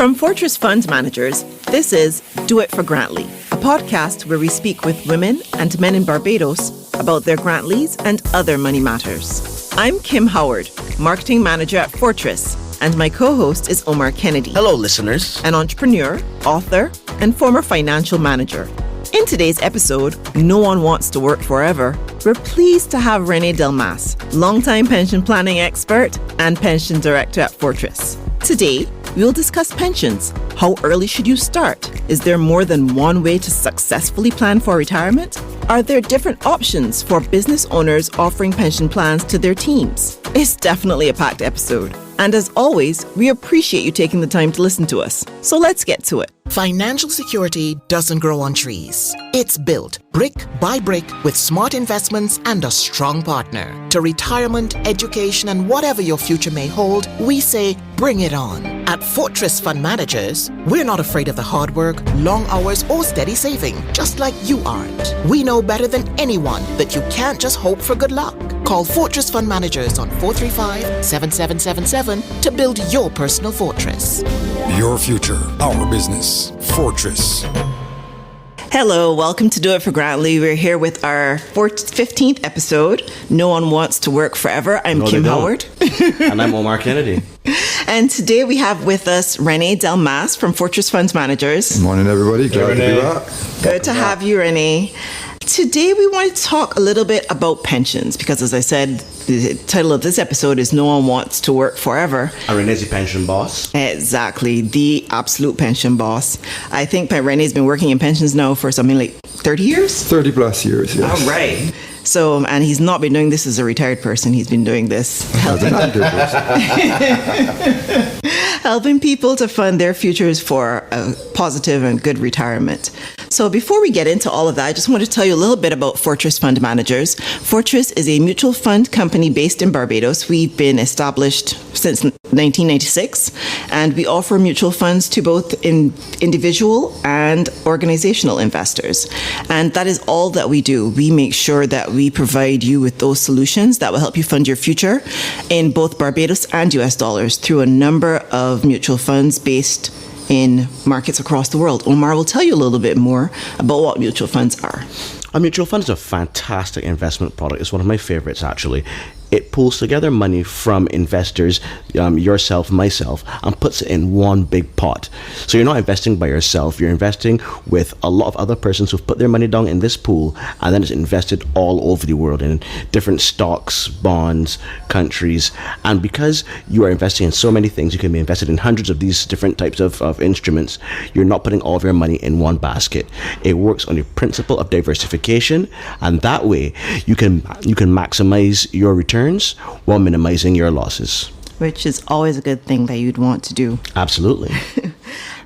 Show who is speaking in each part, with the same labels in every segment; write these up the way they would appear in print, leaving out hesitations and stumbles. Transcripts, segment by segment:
Speaker 1: From Fortress Fund Managers, this is Do It for Grantley, a podcast where we speak with women and men in Barbados about their Grantleys and other money matters. I'm Kim Howard, Marketing Manager at Fortress, and my co-host is Omar Kennedy.
Speaker 2: Hello, listeners.
Speaker 1: An entrepreneur, author, and former financial manager. In today's episode, No One Wants to Work Forever, we're pleased to have René Delmas, longtime pension planning expert and pension director at Fortress. Today, we'll discuss pensions. How early should you start? Is there more than one way to successfully plan for retirement? Are there different options for business owners offering pension plans to their teams? It's definitely a packed episode. And as always, we appreciate you taking the time to listen to us. So let's get to it.
Speaker 3: Financial security doesn't grow on trees. It's built brick by brick with smart investments and a strong partner. To retirement, education, and whatever your future may hold, we say bring it on. At Fortress Fund Managers, we're not afraid of the hard work, long hours, or steady saving, just like you aren't. We know better than anyone that you can't just hope for good luck. Call Fortress Fund Managers on 435-7777 to build your personal fortress.
Speaker 4: Your future, our business. Fortress.
Speaker 1: Hello, welcome to Do It for Grantley. We're here with our 15th episode, No One Wants to Work Forever. I'm Kim Howard.
Speaker 2: And I'm Omar Kennedy.
Speaker 1: And today we have with us René Delmas from Fortress Funds Managers.
Speaker 5: Good morning, everybody. Glad to be back.
Speaker 1: Good to have you, René. Today we want to talk a little bit about pensions because, as I said, the title of this episode is No One Wants to Work Forever.
Speaker 2: And René's the pension boss.
Speaker 1: Exactly, the absolute pension boss. I think René's been working in pensions now for something like 30 years?
Speaker 5: 30 plus years, yes.
Speaker 1: All right. So, and he's not been doing this as a retired person. He's been doing this helping people to fund their futures for a positive and good retirement. So before we get into all of that, I just want to tell you a little bit about Fortress Fund Managers. Fortress is a mutual fund company based in Barbados. We've been established since 1996, and we offer mutual funds to both individual and organizational investors. And that is all that we do. We make sure that we provide you with those solutions that will help you fund your future in both Barbados and US dollars through a number of mutual funds based in markets across the world. Omar will tell you a little bit more about what mutual funds are.
Speaker 2: A mutual fund is a fantastic investment product. It's one of my favorites, actually. It pulls together money from investors, yourself, myself, and puts it in one big pot. So you're not investing by yourself. You're investing with a lot of other persons who've put their money down in this pool, and then it's invested all over the world in different stocks, bonds, countries. And because you are investing in so many things, you can be invested in hundreds of these different types of instruments. You're not putting all of your money in one basket. It works on the principle of diversification, and that way you can maximize your returns while minimizing your losses.
Speaker 1: Which is always a good thing that you'd want to do.
Speaker 2: Absolutely.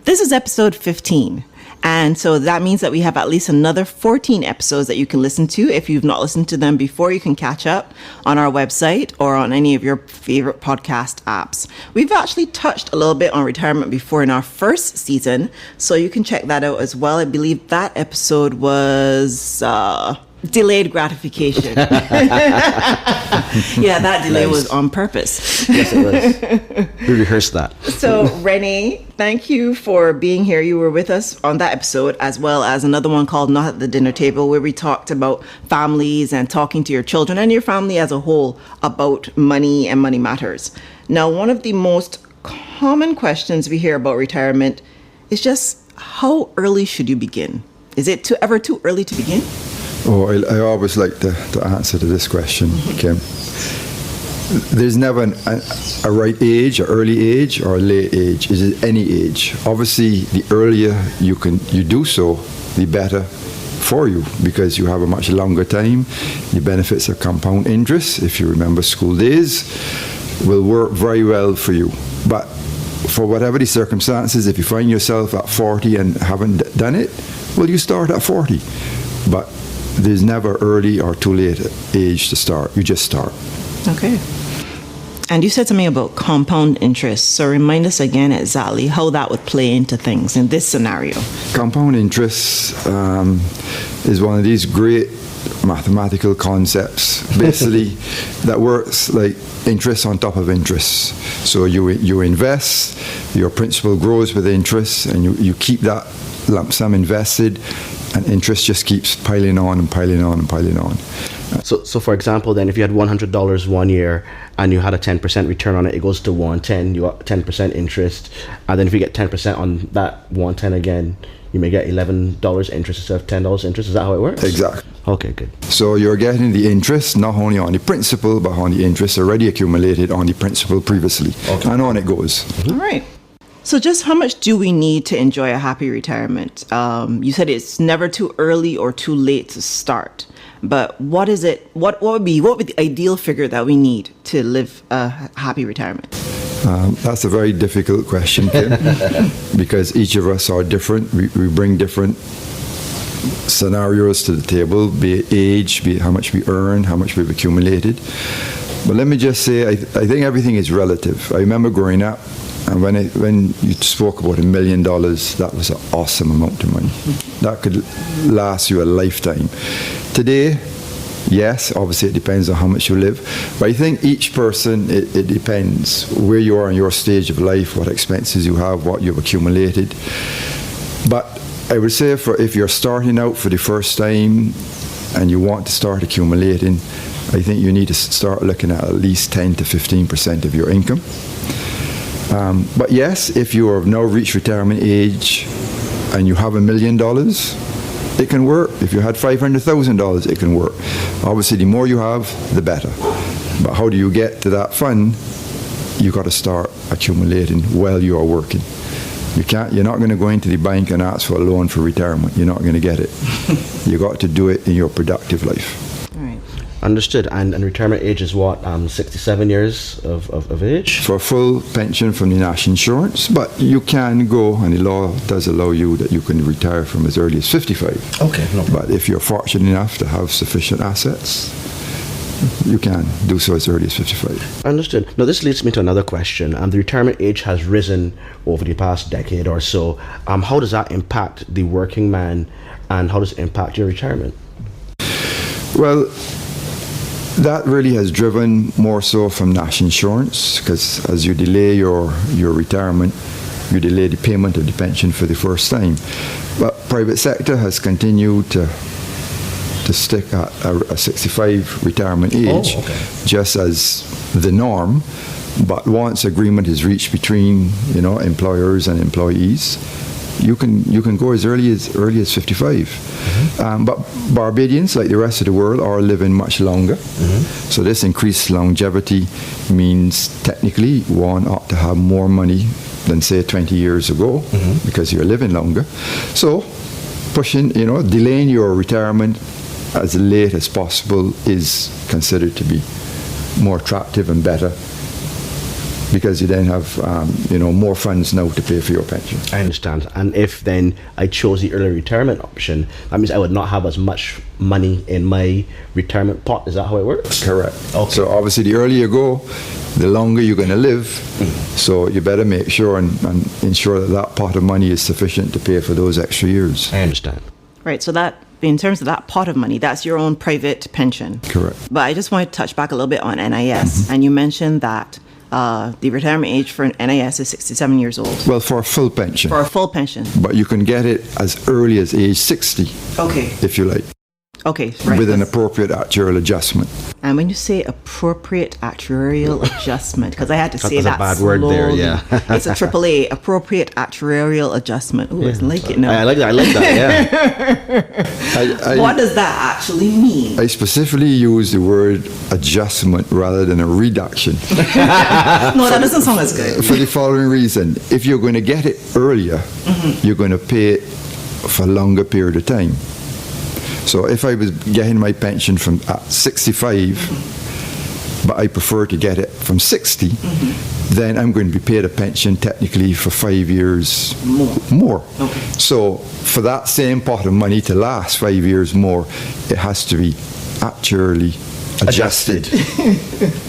Speaker 1: This is episode 15. And so that means that we have at least another 14 episodes that you can listen to. If you've not listened to them before, you can catch up on our website or on any of your favorite podcast apps. We've actually touched a little bit on retirement before in our first season, so you can check that out as well. I believe that episode was delayed gratification. Yeah, that delay was on purpose.
Speaker 2: Yes, it was. We rehearsed that.
Speaker 1: So, René, thank you for being here. You were with us on that episode, as well as another one called Not at the Dinner Table, where we talked about families and talking to your children and your family as a whole about money and money matters. Now, one of the most common questions we hear about retirement is just how early should you begin? Is it ever too early to begin?
Speaker 5: Oh, I always like the answer to this question, Kim. There's never a right age, or early age, or a late age. Is it any age? Obviously, the earlier you do so, the better for you, because you have a much longer time. The benefits of compound interest, if you remember school days, will work very well for you. But for whatever the circumstances, if you find yourself at 40 and haven't done it, well, you start at 40. But there's never early or too late age to start. You just start.
Speaker 1: Okay. And you said something about compound interest. So remind us again exactly how that would play into things in this scenario.
Speaker 5: Compound interest is one of these great mathematical concepts, basically, that works like interest on top of interest. So you invest, your principal grows with interest, and you keep that lump sum invested, and interest just keeps piling on and piling on and piling on.
Speaker 2: So for example, then, if you had $100 1 year and you had a 10% return on it, it goes to 110. You got 10% interest, and then if you get 10% on that 110 again, you may get $11 interest instead of $10 interest. Is that how it works?
Speaker 5: Exactly.
Speaker 2: Okay, good.
Speaker 5: So you're getting the interest not only on the principal, but on the interest already accumulated on the principal previously, and on it goes.
Speaker 1: All right. So just how much do we need to enjoy a happy retirement? You said it's never too early or too late to start. But what is it? What would be the ideal figure that we need to live a happy retirement?
Speaker 5: That's a very difficult question, Kim, because each of us are different. We bring different scenarios to the table, be it age, be it how much we earn, how much we've accumulated. But let me just say, I think everything is relative. I remember growing up, and when you spoke about $1 million, that was an awesome amount of money. That could last you a lifetime. Today, yes, obviously it depends on how much you live. But I think each person, it depends where you are in your stage of life, what expenses you have, what you've accumulated. But I would say if you're starting out for the first time and you want to start accumulating, I think you need to start looking at least 10 to 15% of your income. But yes, if you have now reached retirement age and you have $1 million, it can work. If you had $500,000, it can work. Obviously, the more you have, the better. But how do you get to that fund? You got to start accumulating while you are working. You're not going to go into the bank and ask for a loan for retirement. You're not going to get it. You got to do it in your productive life.
Speaker 2: Understood. And retirement age is what? 67 years of age?
Speaker 5: For a full pension from the national insurance, but you can go, and the law does allow you that you can retire from as early as 55.
Speaker 2: Okay. No problem.
Speaker 5: But if you're fortunate enough to have sufficient assets, you can do so as early as 55.
Speaker 2: Understood. Now, this leads me to another question. The retirement age has risen over the past decade or so. How does that impact the working man, and how does it impact your retirement?
Speaker 5: Well, that really has driven more so from national insurance, because as you delay your retirement, you delay the payment of the pension for the first time. But private sector has continued to stick at a 65 retirement age, just as the norm. But once agreement is reached between employers and employees, you can go as early as 55. But Barbadians, like the rest of the world, are living much longer. So this increased longevity means technically one ought to have more money than, say, 20 years ago, because you're living longer. So delaying your retirement as late as possible is considered to be more attractive and better, because you then have more funds now to pay for your pension.
Speaker 2: I understand. And if then I chose the early retirement option, that means I would not have as much money in my retirement pot. Is that how it works?
Speaker 5: Correct.
Speaker 2: Okay.
Speaker 5: So obviously the earlier you go, the longer you're going to live. So you better make sure and ensure that pot of money is sufficient to pay for those extra years.
Speaker 2: I understand.
Speaker 1: Right. So that, in terms of that pot of money, that's your own private pension.
Speaker 5: Correct.
Speaker 1: But I just want to touch back a little bit on NIS. And you mentioned that the retirement age for an NIS is 67 years old.
Speaker 5: Well, for a full pension.
Speaker 1: For a full pension.
Speaker 5: But you can get it as early as age 60, if you like.
Speaker 1: Okay, right.
Speaker 5: With an appropriate actuarial adjustment.
Speaker 1: And when you say appropriate actuarial adjustment, because I had to say that
Speaker 2: a bad word there, yeah.
Speaker 1: It's a AAA, appropriate actuarial adjustment. Ooh, I like it now.
Speaker 2: I like that, yeah.
Speaker 1: What does that actually mean?
Speaker 5: I specifically use the word adjustment rather than a reduction.
Speaker 1: No, that doesn't sound as good.
Speaker 5: For the following reason. If you're going to get it earlier, you're going to pay it for a longer period of time. So if I was getting my pension from at 65, but I prefer to get it from 60, then I'm going to be paid a pension technically for 5 years more.
Speaker 1: Okay.
Speaker 5: So for that same pot of money to last 5 years more, it has to be actually adjusted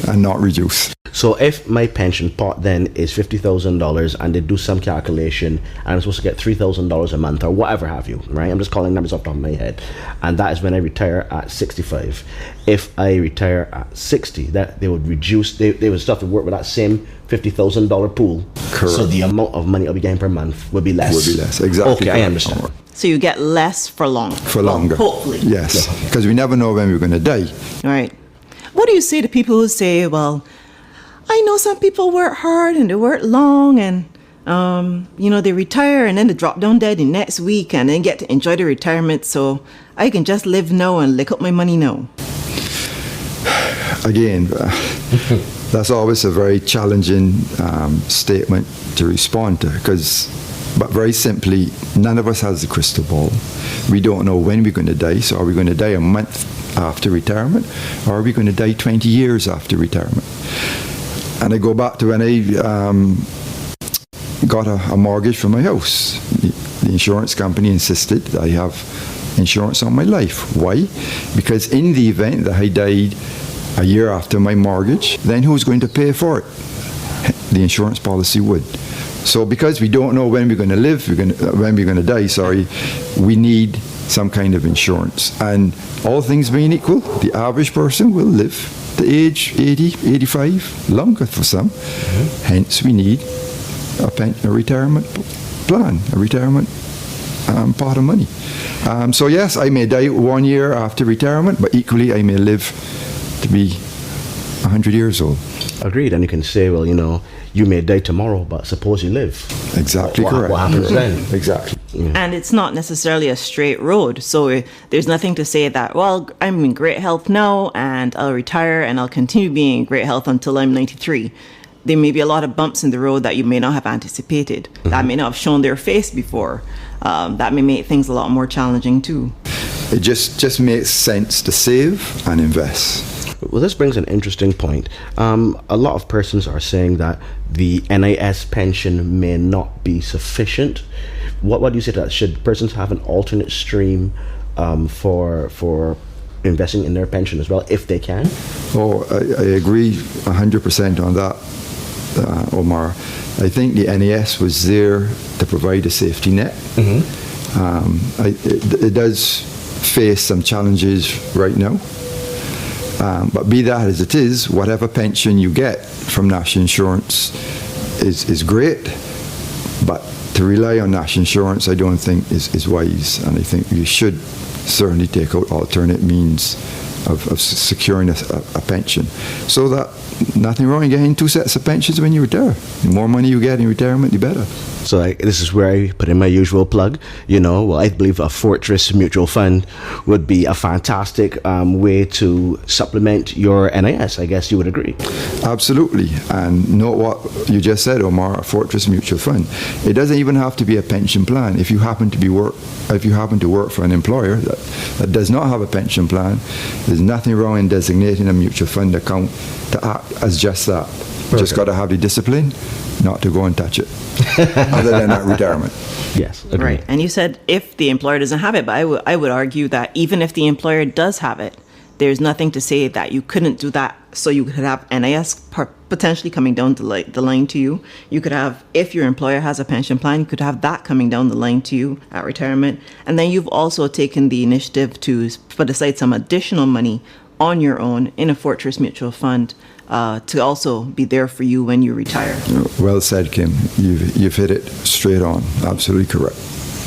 Speaker 5: and not reduced.
Speaker 2: So if my pension pot then is $50,000 and they do some calculation and I'm supposed to get $3,000 a month or whatever have you, right? I'm just calling numbers off the top of my head. And that is when I retire at 65. If I retire at 60, that they would reduce, they would still have to work with that same $50,000 pool.
Speaker 5: Correct.
Speaker 2: So the amount of money I'll be getting per month would be less.
Speaker 5: Would be less, exactly.
Speaker 2: Okay, I understand.
Speaker 1: So you get less for long.
Speaker 5: For longer.
Speaker 1: Well, hopefully.
Speaker 5: Yes, because we never know when we're going to die.
Speaker 1: Right. What do you say to people who say, well, I know some people work hard and they work long and, they retire and then they drop down dead the next week and then get to enjoy the retirement. So I can just live now and lick up my money now.
Speaker 5: Again, that's always a very challenging statement to respond to but very simply, none of us has the crystal ball. We don't know when we're going to die. So are we going to die a month after retirement or are we going to die 20 years after retirement? And I go back to when I got a mortgage for my house. The insurance company insisted that I have insurance on my life. Why? Because in the event that I died a year after my mortgage, then who's going to pay for it? The insurance policy would. So because we don't know when we're going to live, when we're going to die, we need some kind of insurance. And all things being equal, the average person will live to age 80, 85, longer for some. Mm-hmm. Hence, we need a retirement plan, a retirement pot of money. So yes, I may die 1 year after retirement, but equally I may live to be 100 years old.
Speaker 2: Agreed. And you can say, well, you may die tomorrow, but suppose you live.
Speaker 5: Exactly correct.
Speaker 2: What happens then?
Speaker 5: Exactly.
Speaker 2: Yeah.
Speaker 1: And it's not necessarily a straight road. So there's nothing to say that, well, I'm in great health now and I'll retire and I'll continue being in great health until I'm 93. There may be a lot of bumps in the road that you may not have anticipated, that may not have shown their face before. That may make things a lot more challenging too.
Speaker 5: It just makes sense to save and invest.
Speaker 2: Well, this brings an interesting point. A lot of persons are saying that the NIS pension may not be sufficient. What do you say to that? Should persons have an alternate stream for investing in their pension as well, if they can?
Speaker 5: Oh, I agree 100% on that, Omar. I think the NIS was there to provide a safety net. Mm-hmm. It does face some challenges right now. But be that as it is, whatever pension you get from national insurance is great. But to rely on national insurance, I don't think is wise. And I think you should certainly take out alternate means of securing a pension. So that nothing wrong in getting two sets of pensions when you retire. The more money you get in retirement, the better.
Speaker 2: So this is where I put in my usual plug. I believe a Fortress mutual fund would be a fantastic way to supplement your NIS. I guess you would agree.
Speaker 5: Absolutely. And note what you just said, Omar, a Fortress mutual fund. It doesn't even have to be a pension plan. If you happen to work for an employer that does not have a pension plan, there's nothing wrong in designating a mutual fund account to act as just that. Perfect. Just got to have the discipline not to go and touch it, other than at retirement.
Speaker 2: Yes, agreed.
Speaker 1: Right. And you said if the employer doesn't have it, but I would argue that even if the employer does have it, there's nothing to say that you couldn't do that. So you could have NIS potentially coming down the line to you. You could have, if your employer has a pension plan, you could have that coming down the line to you at retirement. And then you've also taken the initiative to put aside some additional money on your own in a Fortress mutual fund to also be there for you when you retire.
Speaker 5: Well said, Kim. You've hit it straight on. Absolutely correct.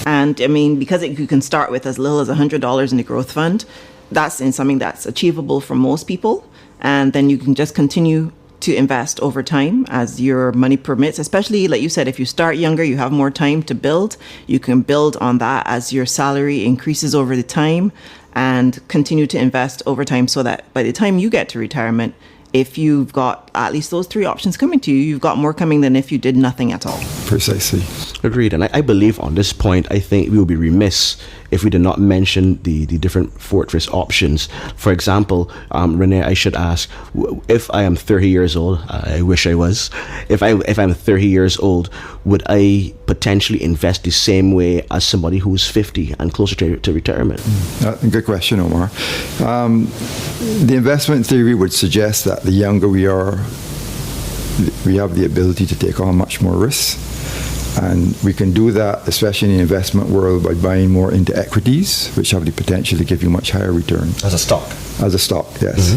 Speaker 1: And I mean, because you can start with as little as $100 in the growth fund, that's in something that's achievable for most people. And then you can just continue to invest over time as your money permits, especially like you said, if you start younger, you have more time to build. You can build on that as your salary increases over the time and continue to invest over time so that by the time you get to retirement, if you've got at least those three options coming to you, you've got more coming than if you did nothing at all.
Speaker 5: Precisely.
Speaker 2: Agreed. And I believe on this point, I think we will be remiss if we did not mention the different Fortress options. For example, René, I should ask, if I am 30 years old, I wish I was, if I'm 30 years old, would I potentially invest the same way as somebody who's 50 and closer to retirement?
Speaker 5: Good question, Omar. The investment theory would suggest that the younger we are, we have the ability to take on much more risks. And we can do that, especially in the investment world, by buying more into equities, which have the potential to give you much higher return.
Speaker 2: As a stock.
Speaker 5: As a stock, yes.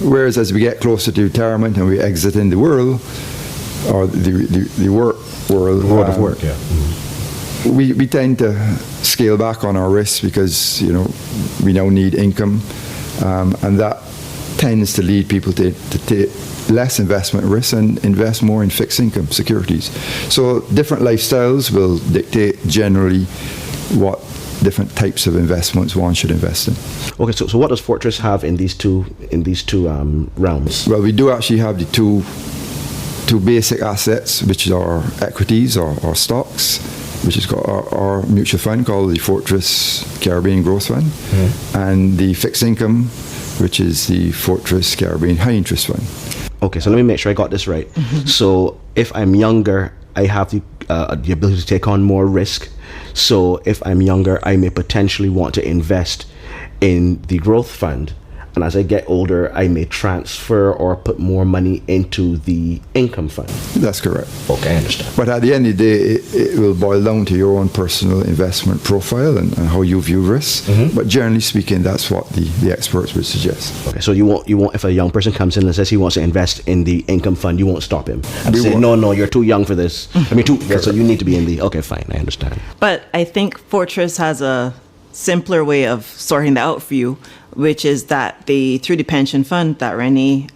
Speaker 5: Whereas as we get closer to retirement and we exit in the world, or the work world,
Speaker 2: World of work, yeah.
Speaker 5: we tend to scale back on our risks because, we now need income, and that tends to lead people to take less investment risk and invest more in fixed income securities. So different lifestyles will dictate generally what different types of investments one should invest in.
Speaker 2: Okay, so what does Fortress have in these two realms?
Speaker 5: Well, we do actually have the two basic assets, which are equities or stocks, which is got our mutual fund called the Fortress Caribbean Growth Fund, and the fixed income, which is the Fortress Caribbean High Interest Fund.
Speaker 2: Okay, so let me make sure I got this right. So if I'm younger, I have the ability to take on more risk. So if I'm younger, I may potentially want to invest in the growth fund. And as I get older, I may transfer or put more money into the income fund.
Speaker 5: That's correct.
Speaker 2: Okay, I understand.
Speaker 5: But at the end of the day, it will boil down to your own personal investment profile and how you view risks. But generally speaking, that's what the experts would suggest.
Speaker 2: Okay, so you won't if a young person comes in and says he wants to invest in the income fund, you won't stop him and
Speaker 5: We
Speaker 2: say,
Speaker 5: won't.
Speaker 2: no, you're too young for this. So you need to be in the. Okay, fine, I understand.
Speaker 1: But I think Fortress has a simpler way of sorting that out for you, which is that through the pension fund that René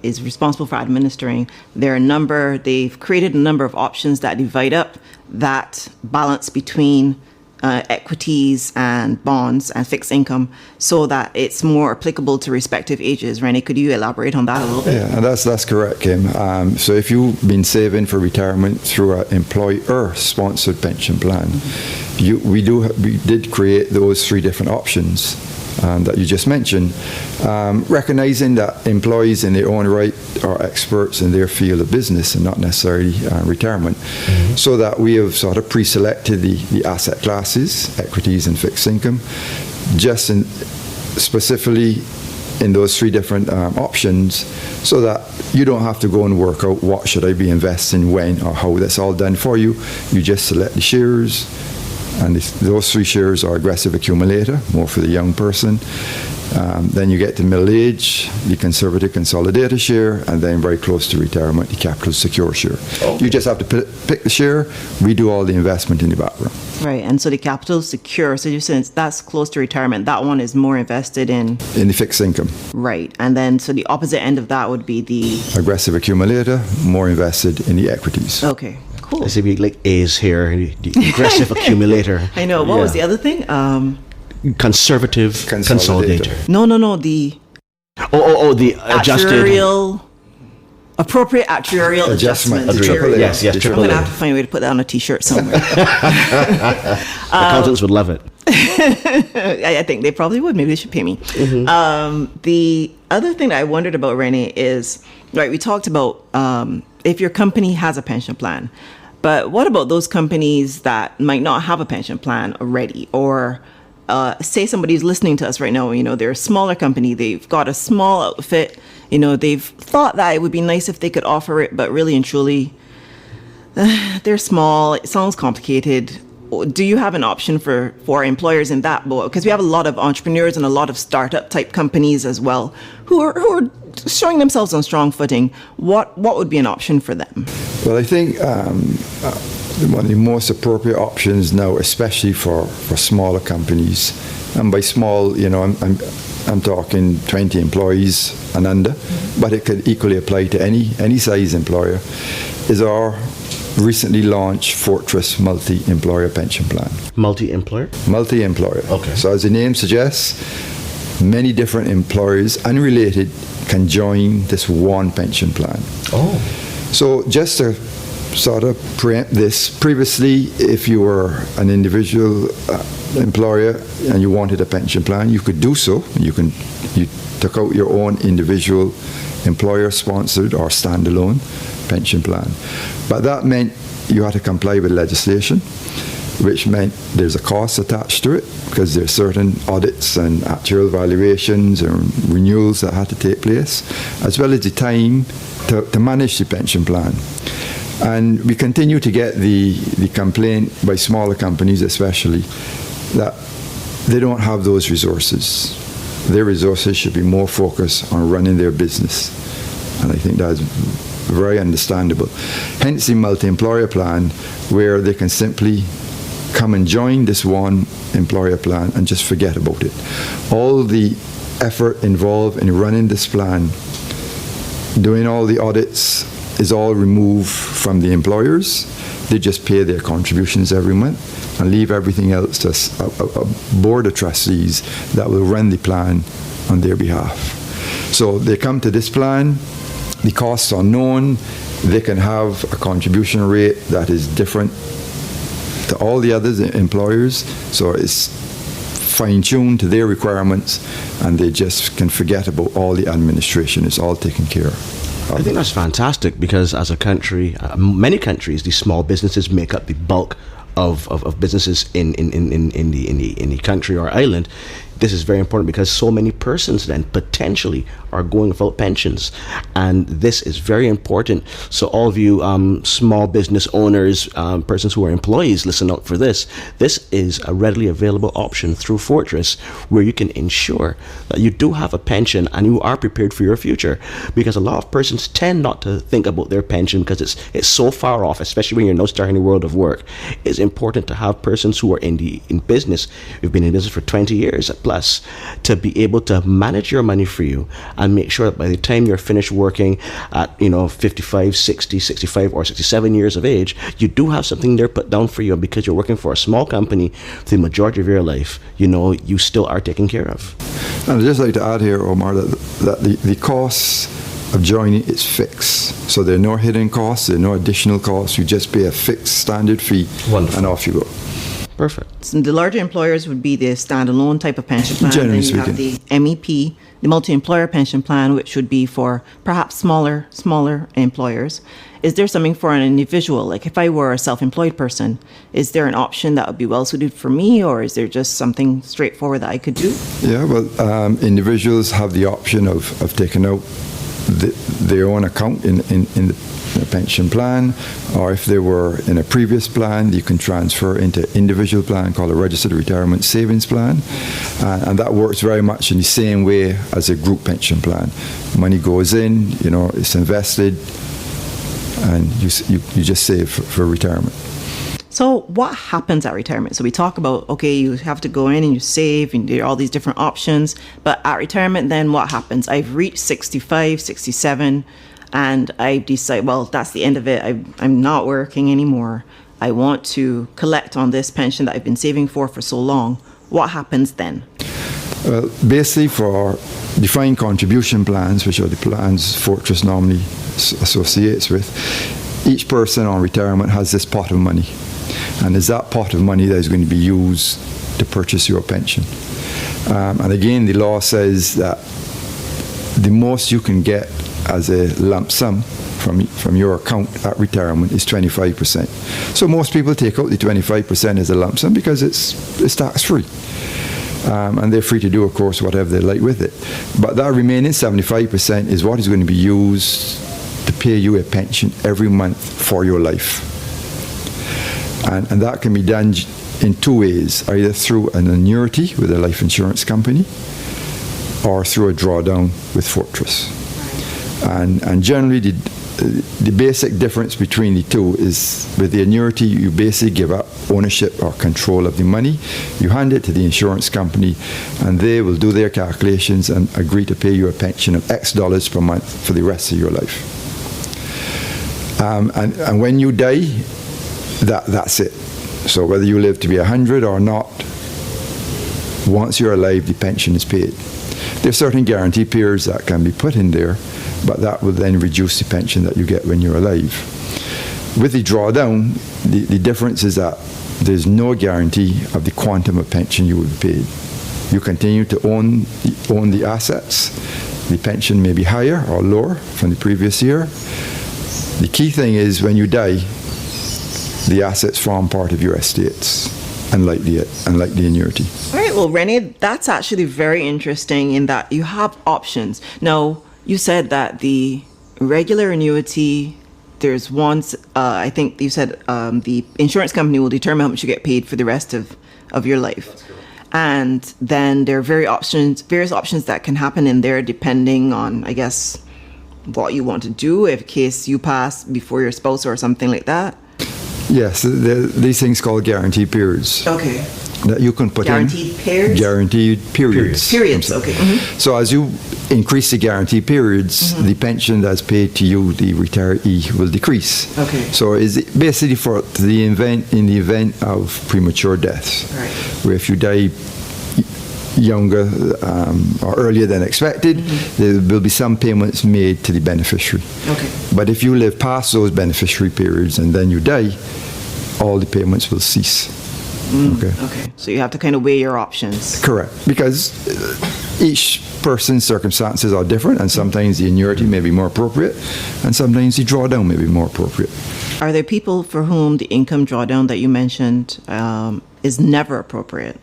Speaker 1: is responsible for administering, they've created a number of options that divide up that balance between equities and bonds and fixed income so that it's more applicable to respective ages. René, could you elaborate on that a little bit?
Speaker 5: Yeah, and that's correct, Kim. So if you've been saving for retirement through an employer-sponsored pension plan, we did create those three different options that you just mentioned, recognizing that employees in their own right are experts in their field of business and not necessarily retirement, so that we have sort of pre-selected the asset classes, equities and fixed income, just specifically in those three different options, so that you don't have to go and work out what should I be investing when or how. That's all done for you. You just select the shares. And those three shares are aggressive accumulator, more for the young person. Then you get to middle age, the conservative consolidator share, and then very close to retirement, the capital secure share. Okay. You just have to pick the share. We do all the investment in the background.
Speaker 1: Right, and so the capital secure, so you're saying that's close to retirement. That one is more invested in
Speaker 5: the fixed income.
Speaker 1: Right, and then so the opposite end of that would be the
Speaker 5: aggressive accumulator, more invested in the equities.
Speaker 1: Okay. Cool.
Speaker 2: I see we like A's here, the aggressive accumulator.
Speaker 1: I know. What was the other thing?
Speaker 2: Conservative consolidator.
Speaker 1: No. The
Speaker 2: the adjusted
Speaker 1: appropriate actuarial adjustment.
Speaker 5: AAA.
Speaker 2: Yes,
Speaker 1: I'm going to have to find a way to put that on a T-shirt somewhere.
Speaker 2: Accountants would love it.
Speaker 1: I think they probably would. Maybe they should pay me. The other thing that I wondered about, René, is, right, we talked about if your company has a pension plan, but what about those companies that might not have a pension plan already? Or say somebody's listening to us right now, they're a smaller company, they've got a small outfit, they've thought that it would be nice if they could offer it, but really and truly, they're small, it sounds complicated. Do you have an option for employers in that boat? Because we have a lot of entrepreneurs and a lot of startup type companies as well who are showing themselves on strong footing. What would be an option for them?
Speaker 5: Well, I think one of the most appropriate options now, especially for smaller companies, and by small, I'm talking 20 employees and under, but it could equally apply to any size employer, is our recently launched Fortress Multi-Employer Pension Plan.
Speaker 2: Multi-employer?
Speaker 5: Multi-employer.
Speaker 2: Okay.
Speaker 5: So as the name suggests, many different employers, unrelated, can join this one pension plan.
Speaker 2: Oh.
Speaker 5: So just to sort of preempt this, previously, if you were an individual employer and you wanted a pension plan, you could do so. You took out your own individual employer-sponsored or standalone pension plan. But that meant you had to comply with legislation. which meant there's a cost attached to it because there's certain audits and actuarial valuations and renewals that had to take place, as well as the time to manage the pension plan. And we continue to get the complaint by smaller companies especially that they don't have those resources. Their resources should be more focused on running their business. And I think that's very understandable. Hence the multi-employer plan, where they can simply come and join this one employer plan and just forget about it. All the effort involved in running this plan, doing all the audits, is all removed from the employers. They just pay their contributions every month and leave everything else to a board of trustees that will run the plan on their behalf. So they come to this plan, the costs are known, they can have a contribution rate that is different to all the other employers, so it's fine-tuned to their requirements, and they just can forget about all the administration. It's all taken care of.
Speaker 2: I think that's fantastic, because as a country, many countries, these small businesses make up the bulk of businesses in the country or island. This is very important because so many persons then potentially are going without pensions, and this is very important. So all of you small business owners, persons who are employees, listen out for this. This is a readily available option through Fortress, where you can ensure that you do have a pension and you are prepared for your future, because a lot of persons tend not to think about their pension because it's so far off, especially when you're now starting the world of work. It's important to have persons who are in business, who've been in business for 20 years plus, to be able to manage your money for you and make sure that by the time you're finished working at 55, 60, 65 or 67 years of age, you do have something there put down for you. And because you're working for a small company for the majority of your life, you still are taken care of.
Speaker 5: And I'd just like to add here, Omar, that the costs of joining is fixed. So there are no hidden costs, there are no additional costs. You just pay a fixed standard fee.
Speaker 2: Wonderful.
Speaker 5: And off you go.
Speaker 2: Perfect.
Speaker 1: So the larger employers would be the standalone type of pension plan.
Speaker 5: Generally
Speaker 1: then you have
Speaker 5: speaking.
Speaker 1: the MEP, the multi-employer pension plan, which would be for perhaps smaller employers. Is there something for an individual? Like if I were a self-employed person, is there an option that would be well suited for me, or is there just something straightforward that I could do?
Speaker 5: Yeah, well, individuals have the option of taking out their own account in the pension plan, or if they were in a previous plan, you can transfer into individual plan called a registered retirement savings plan, and that works very much in the same way as a group pension plan. Money goes in, it's invested, and you just save for retirement.
Speaker 1: So what happens at retirement? So we talk about, okay, you have to go in and you save and there are all these different options. But at retirement, then what happens? I've reached 65, 67, and I decide, well, that's the end of it. I'm not working anymore. I want to collect on this pension that I've been saving for so long. What happens then?
Speaker 5: Well, basically for defined contribution plans, which are the plans Fortress normally associates with, each person on retirement has this pot of money. And it's that pot of money that is going to be used to purchase your pension. And again, the law says that the most you can get as a lump sum from your account at retirement is 25%. So most people take out the 25% as a lump sum because it's tax-free. And they're free to do, of course, whatever they like with it. But that remaining 75% is what is going to be used to pay you a pension every month for your life. And that can be done in two ways, either through an annuity with a life insurance company or through a drawdown with Fortress. And generally, the basic difference between the two is with the annuity, you basically give up ownership or control of the money. You hand it to the insurance company, and they will do their calculations and agree to pay you a pension of X dollars per month for the rest of your life. And when you die, that's it. So whether you live to be 100 or not, once you're alive, the pension is paid. There are certain guarantee periods that can be put in there, but that will then reduce the pension that you get when you're alive. With the drawdown, the difference is that there's no guarantee of the quantum of pension you will be paid. You continue to own the assets. The pension may be higher or lower from the previous year. The key thing is when you die, The assets form part of your estates, unlike the annuity.
Speaker 1: All right, well, René, that's actually very interesting in that you have options. Now, you said that the regular annuity, there's ones, I think you said the insurance company will determine how much you get paid for the rest of your life. And then there are various options that can happen in there depending on, I guess, what you want to do in case you pass before your spouse or something like that.
Speaker 5: Yes, these things called guarantee periods.
Speaker 1: Okay.
Speaker 5: That you can put
Speaker 1: Guaranteed periods?
Speaker 5: Guaranteed periods.
Speaker 1: Periods, okay.
Speaker 5: So as you increase the guarantee periods, the pension that's paid to you, the retiree, will decrease.
Speaker 1: Okay.
Speaker 5: So it's basically for in the event of premature death,
Speaker 1: Right.
Speaker 5: where if you die younger or earlier than expected, there will be some payments made to the beneficiary.
Speaker 1: Okay.
Speaker 5: But if you live past those beneficiary periods and then you die, all the payments will cease. Okay.
Speaker 1: Okay. So you have to kind of weigh your options.
Speaker 5: Correct. Because each person's circumstances are different, and sometimes the annuity may be more appropriate, and sometimes the drawdown may be more appropriate.
Speaker 1: Are there people for whom the income drawdown that you mentioned is never appropriate?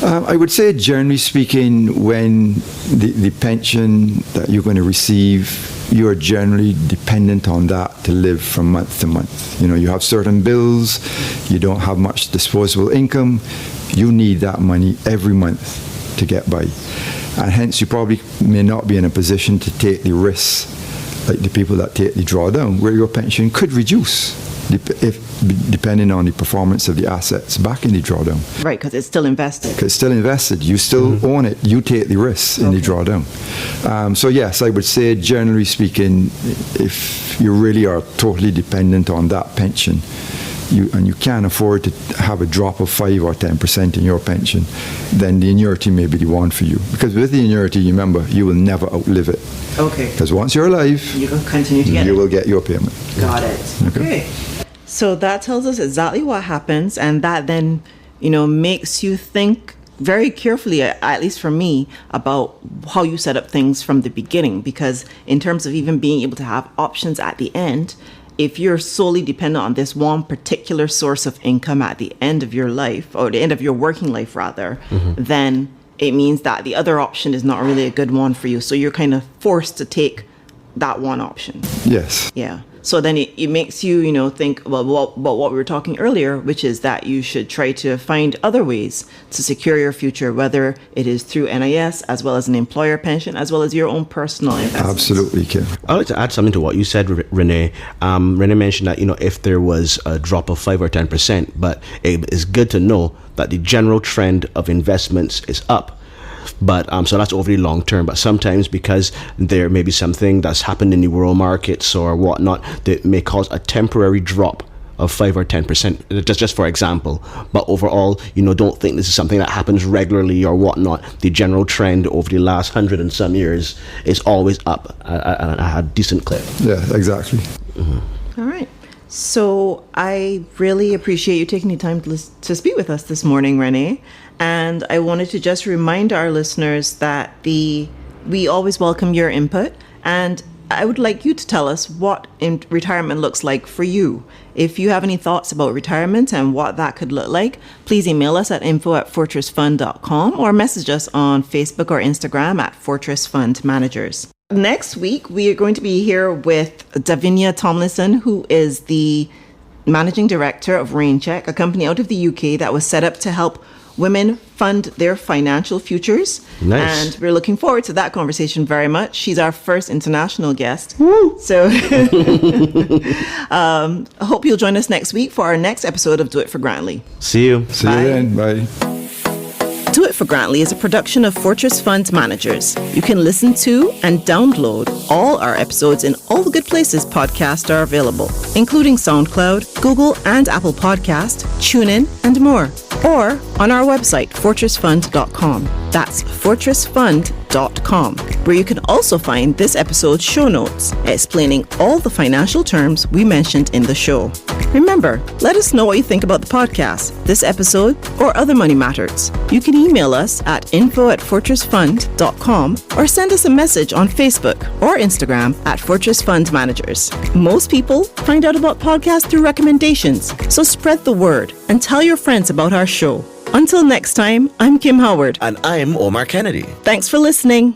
Speaker 5: I would say, generally speaking, when the pension that you're going to receive, you are generally dependent on that to live from month to month. You know, you have certain bills, you don't have much disposable income, you need that money every month to get by. And hence, you probably may not be in a position to take the risks like the people that take the drawdown, where your pension could reduce depending on the performance of the assets back in the drawdown.
Speaker 1: Right, because it's still invested.
Speaker 5: Because it's still invested. You still own it. You take the risks in the drawdown. So yes, I would say, generally speaking, if you really are totally dependent on that pension, and you can't afford to have a drop of 5 or 10% in your pension, then the annuity may be the one for you. Because with the annuity, remember, you will never outlive it.
Speaker 1: Okay.
Speaker 5: Because once you're alive,
Speaker 1: You can continue to get
Speaker 5: you
Speaker 1: it.
Speaker 5: will get your payment.
Speaker 1: Got it. Okay. So that tells us exactly what happens, and that then, makes you think very carefully, at least for me, about how you set up things from the beginning. Because in terms of even being able to have options at the end, if you're solely dependent on this one particular source of income at the end of your life, or the end of your working life rather, then it means that the other option is not really a good one for you. So you're kind of forced to take that one option.
Speaker 5: Yes.
Speaker 1: Yeah. So then it makes you, think about what we were talking earlier, which is that you should try to find other ways to secure your future, whether it is through NIS, as well as an employer pension, as well as your own personal investments.
Speaker 5: Absolutely, Kim.
Speaker 2: I'd like to add something to what you said, René. René mentioned that, if there was a drop of 5 or 10%, but it is good to know that the general trend of investments is up. But so that's overly long term. But sometimes, because there may be something that's happened in the world markets or whatnot that may cause a temporary drop of 5 or 10%, just for example. But overall, don't think this is something that happens regularly or whatnot. The general trend over the last 100 and some years is always up at a decent clip.
Speaker 5: Yeah, exactly.
Speaker 1: All right. So I really appreciate you taking the time to speak with us this morning, René. And I wanted to just remind our listeners that we always welcome your input. And I would like you to tell us what retirement looks like for you. If you have any thoughts about retirement and what that could look like, please email us at info@fortressfund.com or message us on Facebook or Instagram at Fortress Fund Managers. Next week, we are going to be here with Davinia Tomlinson, who is the Managing Director of Raincheck, a company out of the UK that was set up to help women fund their financial futures.
Speaker 2: Nice.
Speaker 1: And we're looking forward to that conversation very much. She's our first international guest. Woo! So I hope you'll join us next week for our next episode of Do It for Grantley.
Speaker 2: See you.
Speaker 5: See you then. Bye.
Speaker 1: Do It for Grantley is a production of Fortress Fund Managers. You can listen to and download all our episodes in all the good places podcasts are available, including SoundCloud, Google and Apple Podcast, TuneIn, and more. Or on our website, fortressfund.com. That's fortressfund.com, where you can also find this episode's show notes, explaining all the financial terms we mentioned in the show. Remember, let us know what you think about the podcast, this episode, or other money matters. You can email us at info@fortressfund.com or send us a message on Facebook or Instagram at Fortress Fund Managers. Most people find out about podcasts through recommendations, so spread the word and tell your friends about our show. Until next time, I'm Kim Howard.
Speaker 2: And I'm Omar Kennedy.
Speaker 1: Thanks for listening.